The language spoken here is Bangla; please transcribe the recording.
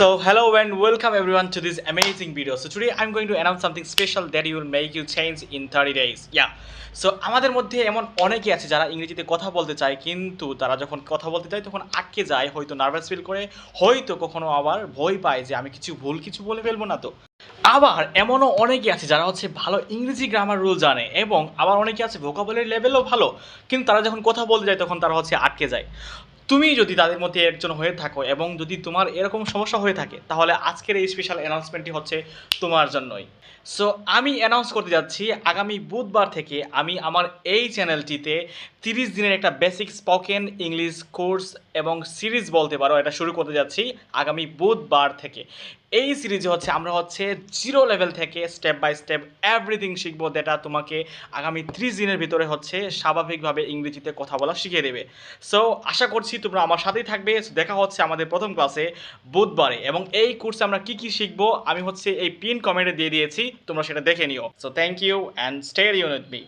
So hello and welcome everyone to this amazing video. So today I'm going to announce something special that will make you change in 30 days. Yeah. So আমাদের মধ্যে এমন অনেকেই আছে যারা ইংরেজিতে কথা বলতে চায়, কিন্তু তারা যখন কথা বলতে চায় তখন আটকে যায়, হয়তো নার্ভাস ফিল করে, হয়তো কখনো আবার ভয় পায় যে আমি কিছু বলে ফেলবো না তো। আবার এমনও অনেকেই আছে যারা ভালো ইংরেজি গ্রামার রুল জানে, এবং আবার অনেকে আছে ভোকাবুলারি লেভেলও ভালো, কিন্তু তারা যখন কথা বলতে যায় তখন তারা আটকে যায়। তুমি যদি তাদের মধ্যে একজন হয়ে থাকো এবং যদি তোমার এরকম সমস্যা হয়ে থাকে, তাহলে আজকের এই স্পেশাল অ্যানাউন্সমেন্টটি তোমার জন্যই। সো আমি অ্যানাউন্স করতে যাচ্ছি, আগামী বুধবার থেকে আমি আমার এই চ্যানেলটিতে 30 দিনের একটা বেসিক স্পোকেন ইংলিশ কোর্স এবং সিরিজ বলতে পারো, এটা শুরু করতে যাচ্ছি আগামী বুধবার থেকে। এই সিরিজে আমরা জিরো লেভেল থেকে স্টেপ বাই স্টেপ এভরিথিং শিখবো, যেটা তোমাকে আগামী 30 দিনের ভিতরে স্বাভাবিকভাবে ইংরেজিতে কথা বলা শিখিয়ে দেবে। সো আশা করছি তোমরা আমার সাথেই থাকবে। দেখা হচ্ছে আমাদের প্রথম ক্লাসে বুধবারে, এবং এই কোর্সে আমরা কি শিখবো আমি এই পিন কমেন্টে দিয়ে দিয়েছি, তোমরা সেটা দেখে নিও। So thank you and stay tuned with me.